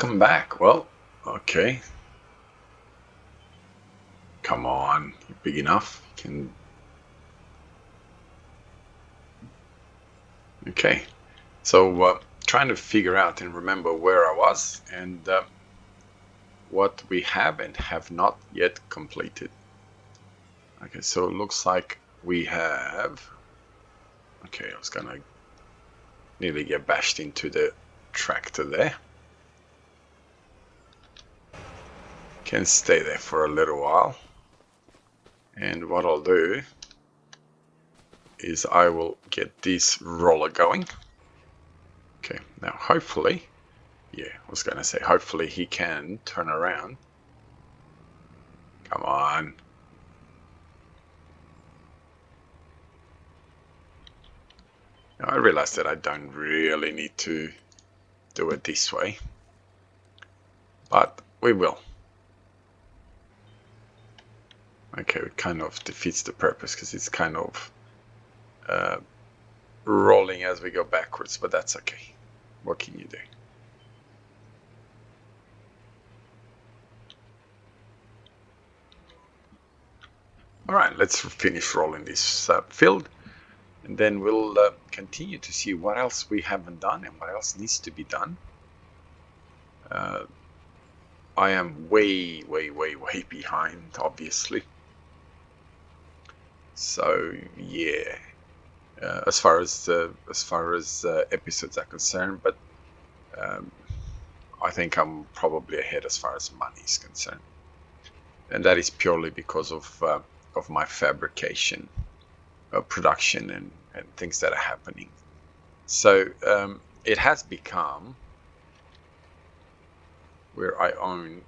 Welcome back. Well, okay. Come on, you're big enough. You can. Okay. So, trying to figure out and remember where I was and what we have and have not yet completed. Okay, so it looks like we have. Okay, I was gonna nearly get bashed into the tractor there. Can stay there for a little while. And what I'll do is I will get this roller going. Okay, now hopefully, yeah, I was going to say hopefully he can turn around. Come on. Now I realize that I don't really need to do it this way, but we will. Okay, it kind of defeats the purpose because it's kind of rolling as we go backwards, but that's okay. What can you do? All right, let's finish rolling this field, and then we'll continue to see what else we haven't done and what else needs to be done. I am way behind, obviously. So yeah, as far as episodes are concerned, but I think I'm probably ahead as far as money is concerned, and that is purely because of my fabrication, production, and things that are happening. So it has become where I own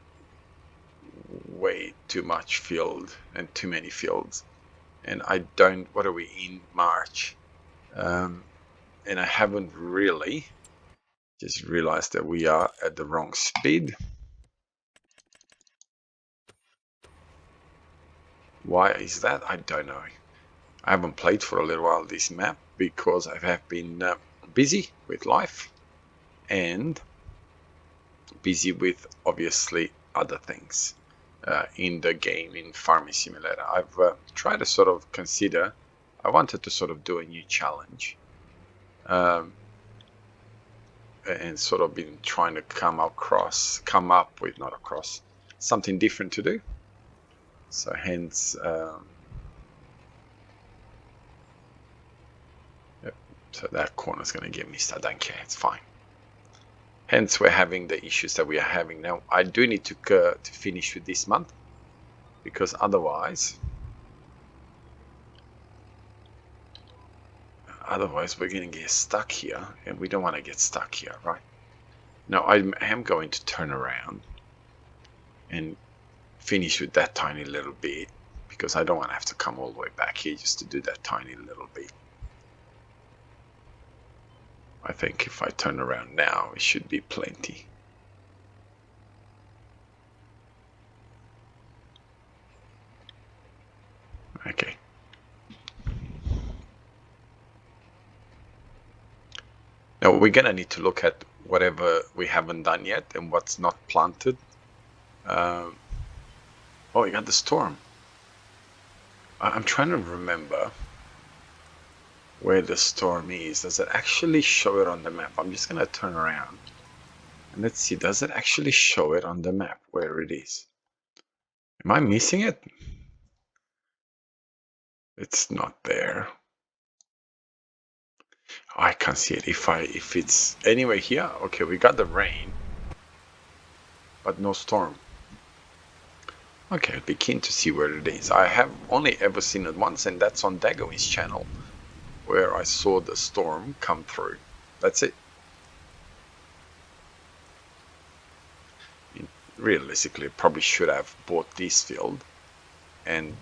way too much field and too many fields, and I don't. What are we in March? And I haven't really just realized that we are at the wrong speed. Why is that? I don't know. I haven't played for a little while this map because I have been busy with life and busy with obviously other things in the game, in Farming Simulator. I've tried to sort of consider, I wanted to sort of do a new challenge and sort of been trying to come up with, not across, something different to do. So hence, yep, so that corner's going to get missed. I don't care, it's fine. Hence, we're having the issues that we are having now. I do need to finish with this month, because otherwise we're going to get stuck here, and we don't want to get stuck here, right? Now, I am going to turn around and finish with that tiny little bit, because I don't want to have to come all the way back here just to do that tiny little bit. I think if I turn around now, it should be plenty. Okay. Now we're gonna need to look at whatever we haven't done yet and what's not planted. Oh, you got the storm. I'm trying to remember where the storm is. Does it actually show it on the map? I'm just gonna turn around and let's see. Does it actually show it on the map where it is? Am I missing it? It's not there. I can't see it. If it's anywhere here, okay, we got the rain, but no storm. Okay, I'd be keen to see where it is. I have only ever seen it once, and that's on Daggerwin's channel, where I saw the storm come through. That's it. I mean, realistically, probably should have bought this field, and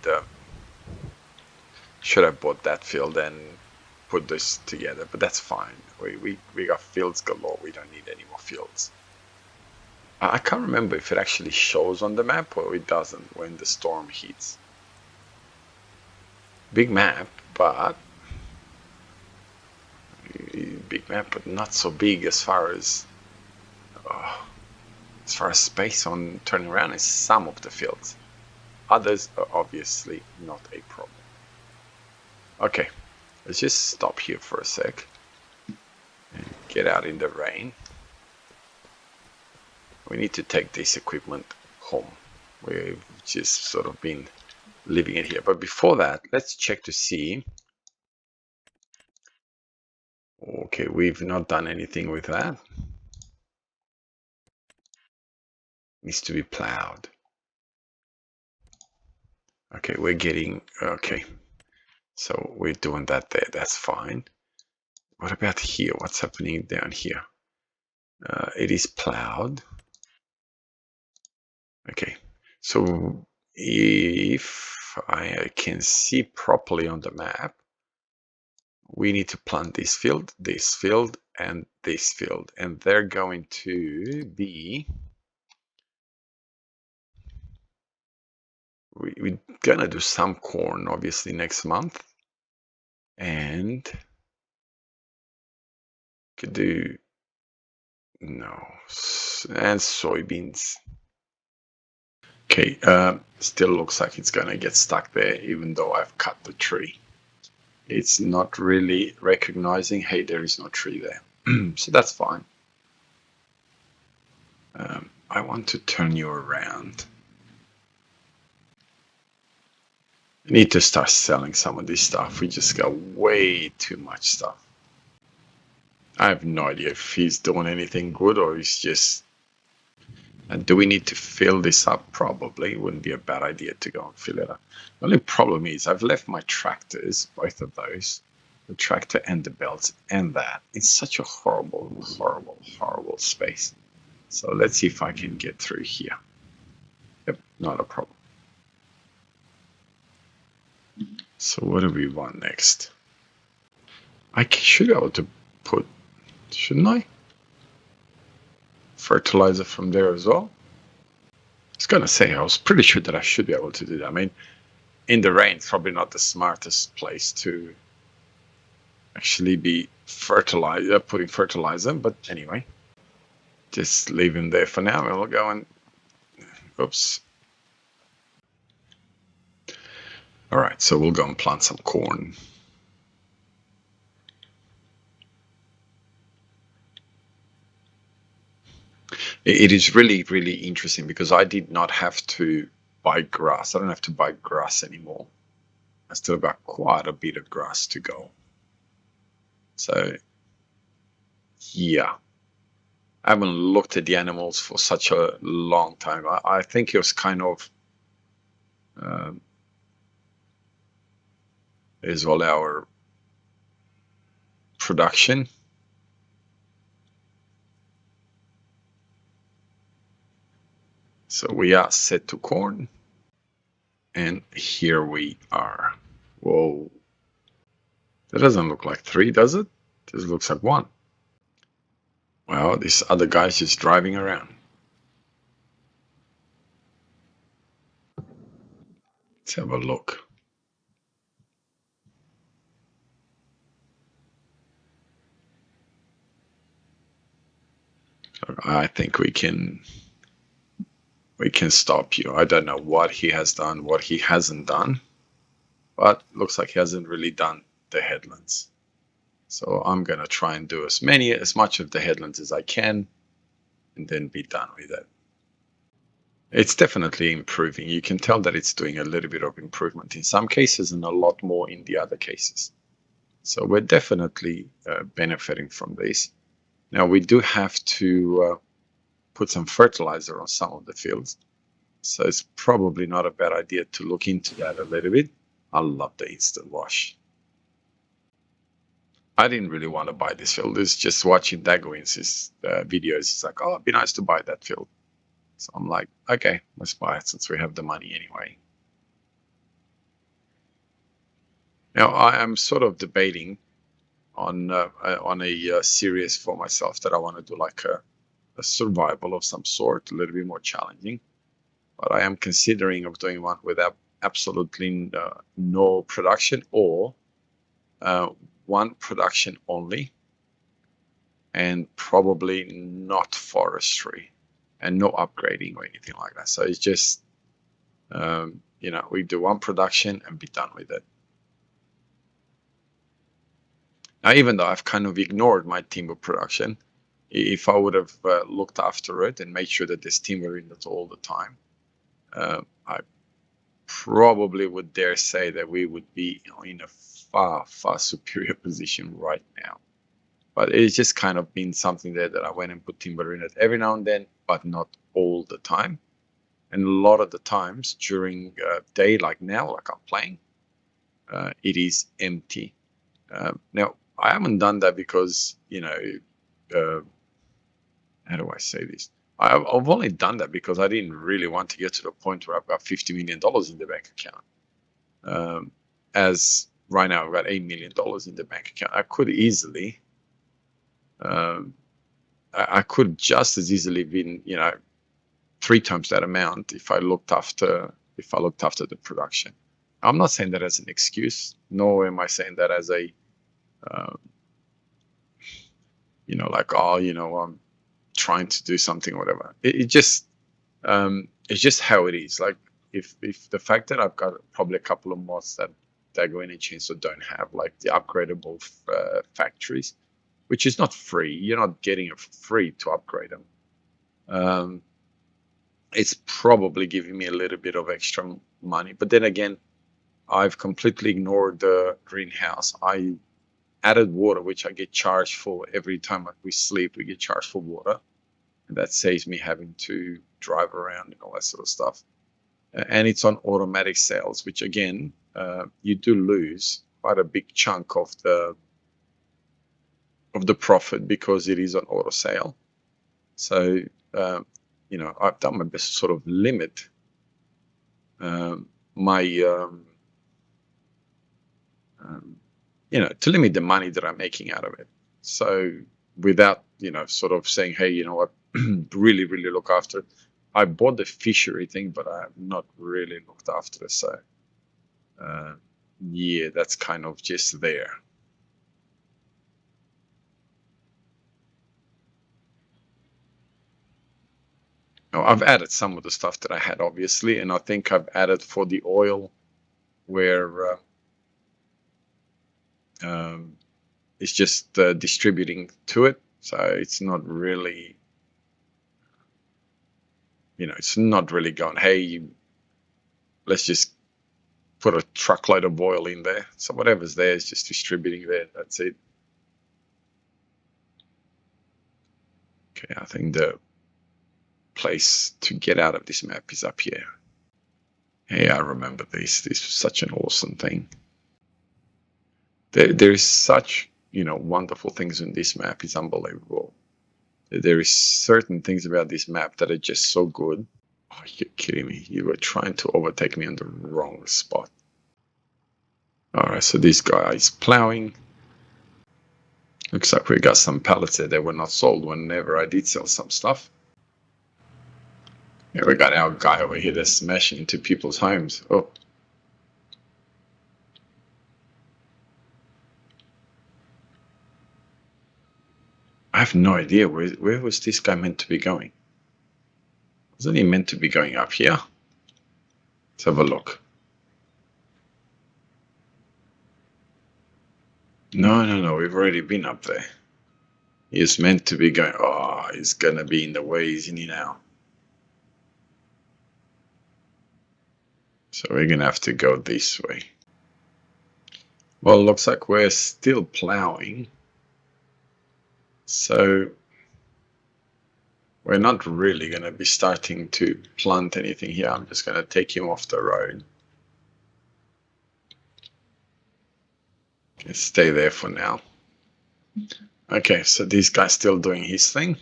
should have bought that field and put this together, but that's fine. We got fields galore. We don't need any more fields. I can't remember if it actually shows on the map or it doesn't when the storm hits. Big map, but not so big as far as far as space on turning around is some of the fields. Others are obviously not a problem. Okay, let's just stop here for a sec and get out in the rain. We need to take this equipment home. We've just sort of been leaving it here. But before that, let's check to see. Okay, we've not done anything with that. Needs to be plowed. Okay, we're getting, okay. So we're doing that there, that's fine. What about here? What's happening down here? It is plowed. Okay, so if I can see properly on the map, we need to plant this field, and this field, and they're going to be, we're gonna do some corn obviously next month, and could do, no, and soybeans. Okay, still looks like it's gonna get stuck there even though I've cut the tree. It's not really recognizing, hey, there is no tree there. So that's fine. I want to turn you around. I need to start selling some of this stuff. We just got way too much stuff. I have no idea if he's doing anything good or he's just... And do we need to fill this up? Probably. It wouldn't be a bad idea to go and fill it up. The only problem is I've left my tractors, both of those, the tractor and the belts and that. It's such a horrible, horrible, horrible space. So let's see if I can get through here. Yep, not a problem. So what do we want next? I should be able to put, shouldn't I? Fertilizer from there as well. I was gonna say, I was pretty sure that I should be able to do that. I mean, in the rain, it's probably not the smartest place to actually be putting fertilizer, but anyway, just leave him there for now. We'll go and, oops. All right, so we'll go and plant some corn. It is really, really interesting because I did not have to buy grass. I don't have to buy grass anymore. I still got quite a bit of grass to go. So, yeah. I haven't looked at the animals for such a long time. I think it was kind of as well our production. So we are set to corn. And here we are. Whoa. That doesn't look like 3, does it? This looks like 1. Well, this other guy's just driving around. Let's have a look. I think we can stop you. I don't know what he has done, what he hasn't done, but looks like he hasn't really done the headlands. So I'm gonna try and do as much of the headlands as I can, and then be done with it. It's definitely improving. You can tell that it's doing a little bit of improvement in some cases and a lot more in the other cases. So we're definitely benefiting from this. Now we do have to put some fertilizer on some of the fields. So it's probably not a bad idea to look into that a little bit. I love the instant wash. I didn't really want to buy this field. It's just watching Daggerwin's videos. It's like, oh, it'd be nice to buy that field. So I'm like, okay, let's buy it since we have the money anyway. Now I am sort of debating on a series for myself that I want to do, like a survival of some sort, a little bit more challenging. But I am considering of doing one without absolutely no production, or one production only, and probably not forestry. and no upgrading or anything like that. So it's just, we do one production and be done with it. Now, even though I've kind of ignored my timber production, if I would have looked after it and made sure that there's timber in it all the time, I probably would dare say that we would be in a far, far superior position right now. But it's just kind of been something there that I went and put timber in it every now and then, but not all the time. And a lot of the times during day, like now, like I'm playing, it is empty. Now, I haven't done that because, how do I say this? I've only done that because I didn't really want to get to the point where I've got $50 million in the bank account. As right now, I've got $8 million in the bank account. I could easily, I could just as easily been, 3 times that amount if I looked after the production. I'm not saying that as an excuse, nor am I saying that as a, I'm trying to do something or whatever. It's just how it is. Like if the fact that I've got probably a couple of mods that Daggerwin and Chainsaw don't have, like the upgradable factories, which is not free. You're not getting it for free to upgrade them. It's probably giving me a little bit of extra money. But then again, I've completely ignored the greenhouse. I added water, which I get charged for every time we sleep. We get charged for water, and that saves me having to drive around and all that sort of stuff. And it's on automatic sales, which again, you do lose quite a big chunk of the profit because it is on auto sale. So I've done my best to sort of limit my to limit the money that I'm making out of it. So without sort of saying, hey, you know what, really look after it. I bought the fishery thing, but I have not really looked after it. So yeah, that's kind of just there. I've added some of the stuff that I had, obviously, and I think I've added for the oil where it's just distributing to it. So it's not really, it's not really going, hey, let's just put a truckload of oil in there. So whatever's there is just distributing there. That's it. Okay, I think the place to get out of this map is up here. Hey, I remember this. This was such an awesome thing. There is such, wonderful things in this map. It's unbelievable. There is certain things about this map that are just so good. Oh, you're kidding me. You were trying to overtake me on the wrong spot. Alright, so this guy is plowing. Looks like we got some pallets there that were not sold whenever I did sell some stuff. Yeah, we got our guy over here that's smashing into people's homes. Oh. I have no idea. Where was this guy meant to be going? Wasn't he meant to be going up here? Let's have a look. No. We've already been up there. He's meant to be going. Oh, he's going to be in the way, isn't he now? So we're going to have to go this way. Well, it looks like we're still plowing. So we're not really going to be starting to plant anything here. I'm just going to take him off the road. Okay, stay there for now. Okay, so this guy's still doing his thing.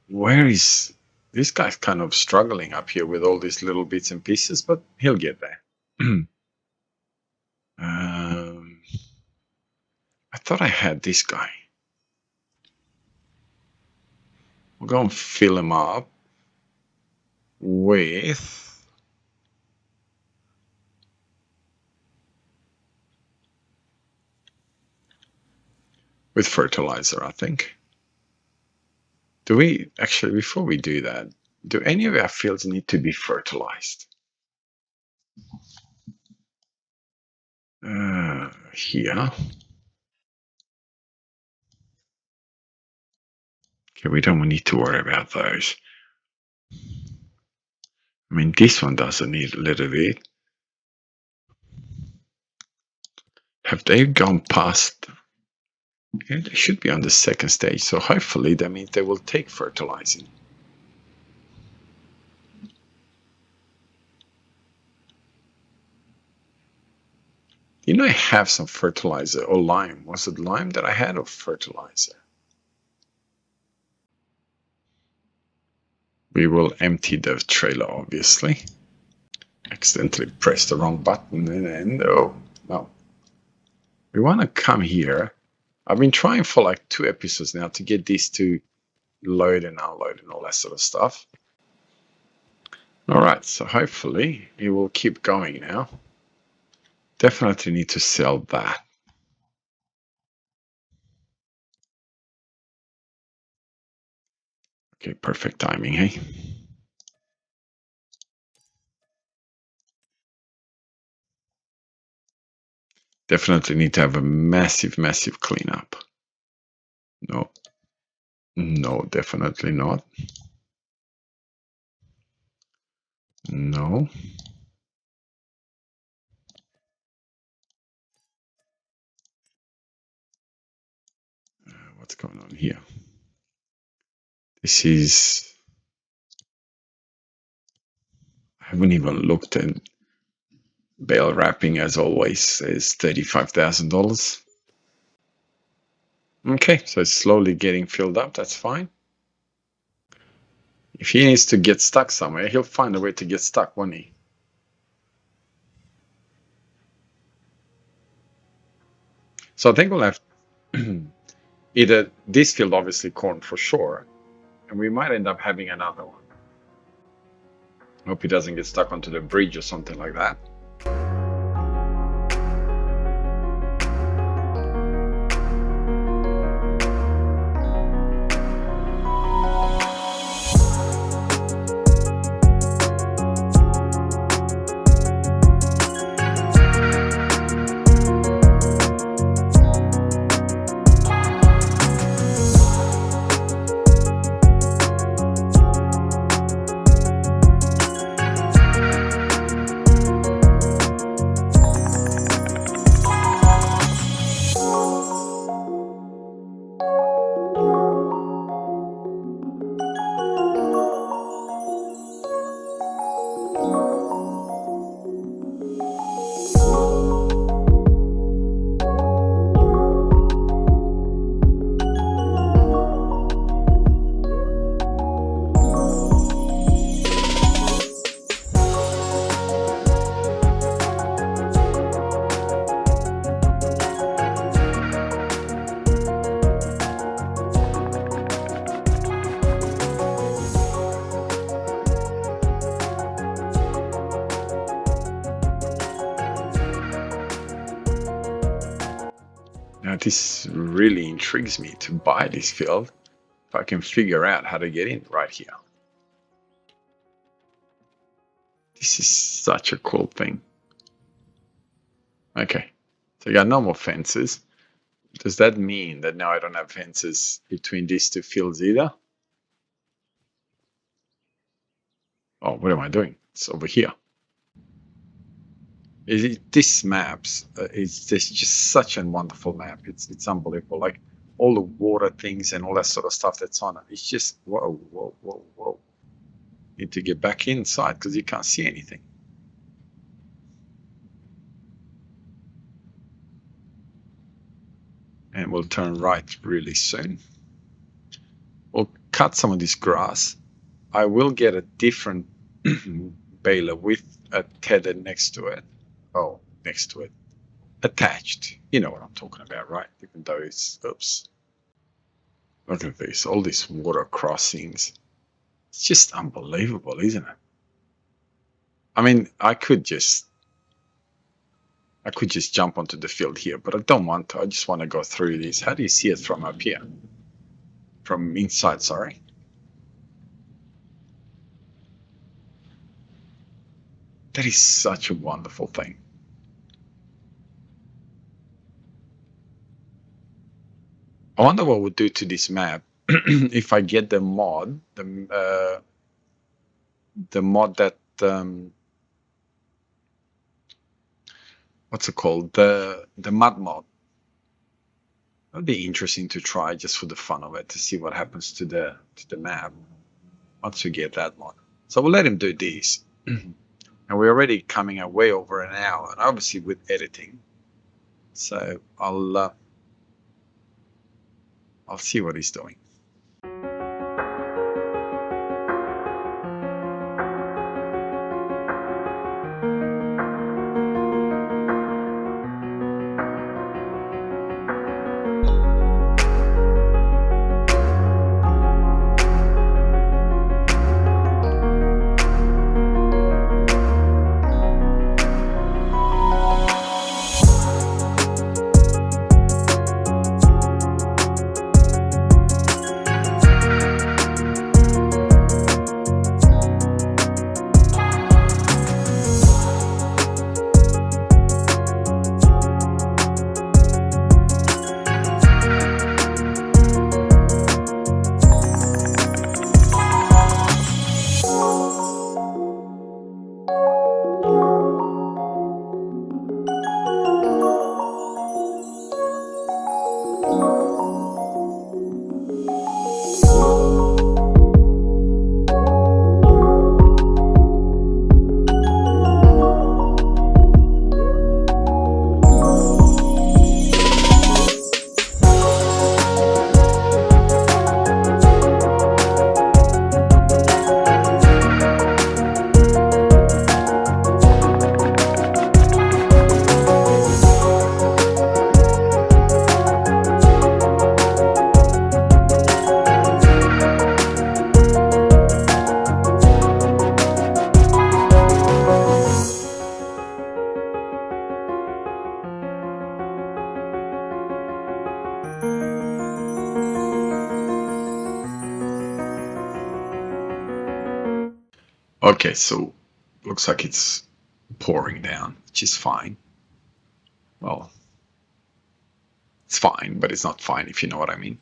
Where is this guy's kind of struggling up here with all these little bits and pieces, but he'll get there. I thought I had this guy. We'll go and fill him up with fertilizer, I think. Do we actually, before we do that, do any of our fields need to be fertilized? Here. Okay, we don't need to worry about those. I mean, this one doesn't need a little bit. Have they gone past? Yeah, they should be on the second stage, so hopefully that means they will take fertilizing. You know, I have some fertilizer or lime. Was it lime that I had or fertilizer? We will empty the trailer, obviously. Accidentally pressed the wrong button and oh, no. We want to come here. I've been trying for like 2 episodes now to get these to load and unload and all that sort of stuff. All right, so hopefully it will keep going now. Definitely need to sell that. Okay, perfect timing, hey? Definitely need to have a massive, massive cleanup. No. No, definitely not. No. What's going on here? This is... I haven't even looked at bale wrapping, as always, is $35,000. Okay, so it's slowly getting filled up. That's fine. If he needs to get stuck somewhere, he'll find a way to get stuck, won't he? So I think we'll have either this field, obviously corn for sure, and we might end up having another one. Hope he doesn't get stuck onto the bridge or something like that. Now, this really intrigues me to buy this field if I can figure out how to get in right here. This is such a cool thing. Okay, so I got no more fences. Does that mean that now I don't have fences between these two fields either? Oh, what am I doing? It's over here. This maps is just such a wonderful map. It's unbelievable. Like all the water things and all that sort of stuff that's on it. It's just whoa, whoa, whoa, whoa. Need to get back inside because you can't see anything. And we'll turn right really soon. We'll cut some of this grass. I will get a different baler with a tether next to it. Oh, next to it. Attached. You know what I'm talking about, right? Even though it's, oops. Look at this, all these water crossings. It's just unbelievable, isn't it? I mean, I could just jump onto the field here, but I don't want to. I just want to go through this. How do you see it from up here? From inside, sorry. That is such a wonderful thing. I wonder what would do to this map if I get the mod, the mod that what's it called? The mud mod. That'd be interesting to try just for the fun of it, to see what happens to the map once we get that mod. So we'll let him do this. And we're already coming way over an hour, and obviously with editing. So I'll see what he's doing. Okay, so looks like it's pouring down, which is fine. Well, it's fine, but it's not fine, if you know what I mean.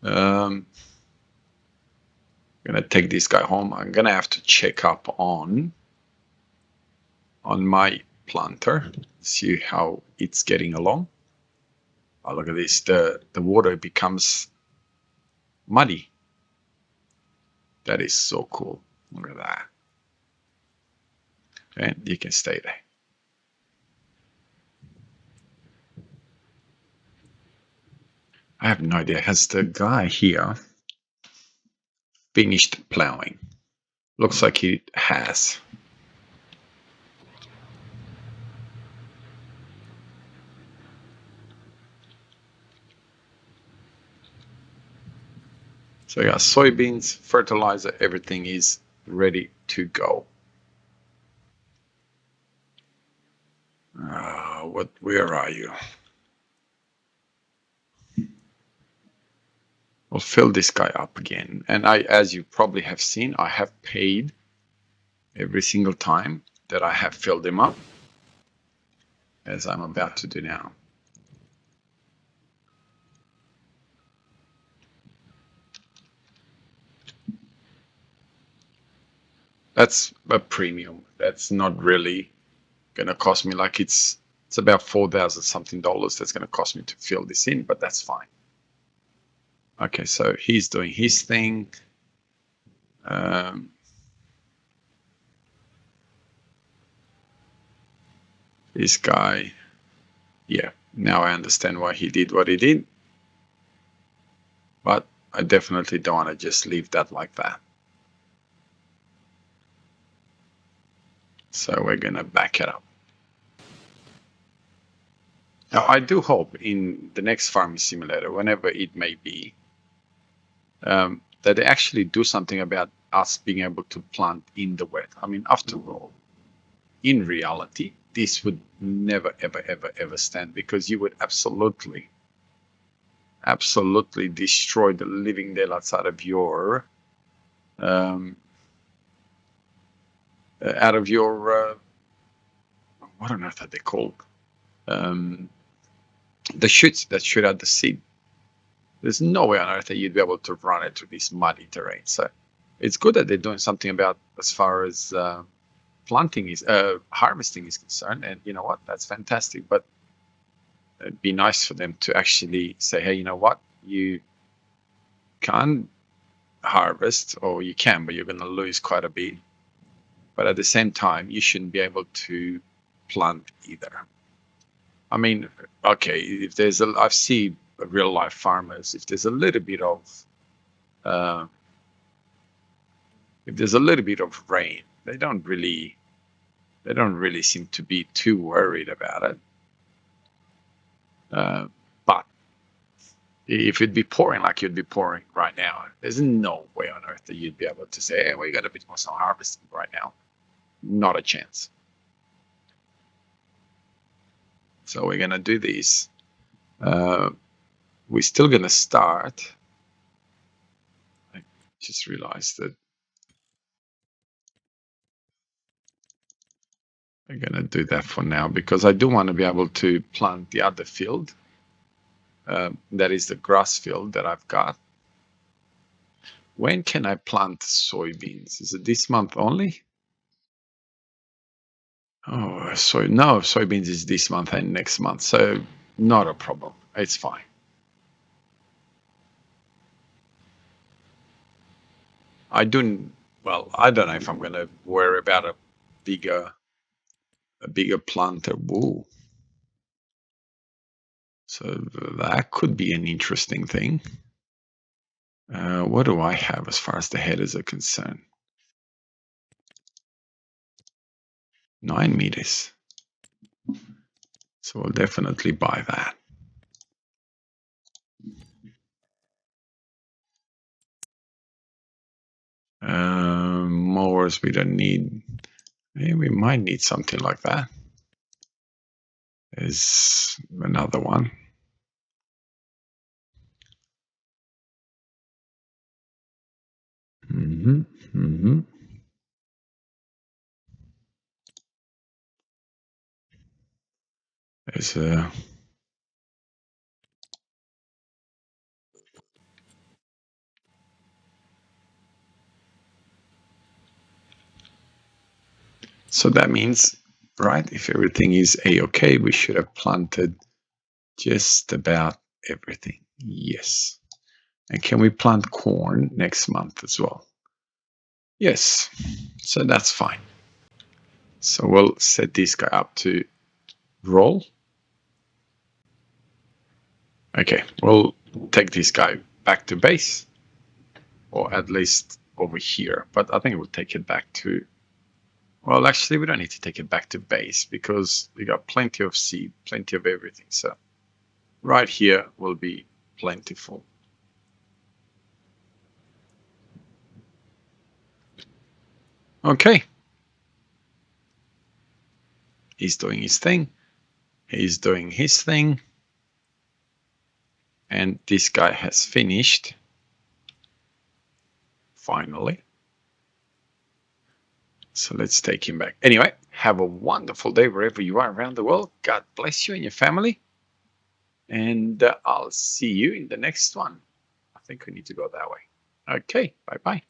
I'm gonna take this guy home. I'm gonna have to check up on my planter, see how it's getting along. Oh, look at this. The water becomes muddy. That is so cool. Look at that. And you can stay there. I have no idea. Has the guy here finished plowing? Looks like he has. So yeah, soybeans, fertilizer, everything is ready to go. Where are you? We'll fill this guy up again. And as you probably have seen, I have paid every single time that I have filled him up, as I'm about to do now. That's a premium. That's not really gonna cost me, like it's about $4,000 something that's gonna cost me to fill this in, but that's fine. Okay, so he's doing his thing. This guy, yeah, now I understand why he did what he did, but I definitely don't want to just leave that like that. So we're gonna back it up. Now, I do hope in the next farming simulator, whenever it may be, that they actually do something about us being able to plant in the wet. I mean, after all, in reality, this would never, ever, ever, ever stand, because you would absolutely destroy the living daylights out of your out of your what on earth are they called? Um, the shoots that shoot out the seed. There's no way on earth that you'd be able to run it through this muddy terrain. So it's good that they're doing something about as far as planting is harvesting is concerned. And you know what? That's fantastic. But it'd be nice for them to actually say, hey, you know what? You can't harvest, or you can, but you're going to lose quite a bit. But at the same time, you shouldn't be able to plant either. I mean, okay, if there's a, I've seen real life farmers, if there's a little bit of, uh, if there's a little bit of rain, they don't really seem to be too worried about it. But if it'd be pouring like you'd be pouring right now, there's no way on earth that you'd be able to say, hey, we got a bit more some harvesting right now. Not a chance. So we're gonna do this. We're still gonna start. I just realized that I'm gonna do that for now because I do want to be able to plant the other field. That is the grass field that I've got. When can I plant soybeans? Is it this month only? Oh, so no, soybeans is this month and next month, so not a problem. It's fine. I don't. Well, I don't know if I'm going to worry about bigger, a bigger planter. Whoa. So that could be an interesting thing. What do I have as far as the headers are concerned? 9 meters. So we'll definitely buy that. Mowers we don't need. Maybe we might need something like that. There's another one. Mm-hmm. Mm-hmm. There's a. So that means, right, if everything is A-okay, we should have planted just about everything. Yes. And can we plant corn next month as well? Yes. So that's fine. So we'll set this guy up to roll. Okay, we'll take this guy back to base, or at least over here. But I think we'll take it back to, well, actually, we don't need to take it back to base because we got plenty of seed, plenty of everything. So right here will be plentiful. Okay. He's doing his thing. He's doing his thing. And this guy has finished. Finally. So let's take him back. Anyway, have a wonderful day wherever you are around the world. God bless you and your family. And I'll see you in the next one. I think we need to go that way. Okay, bye-bye.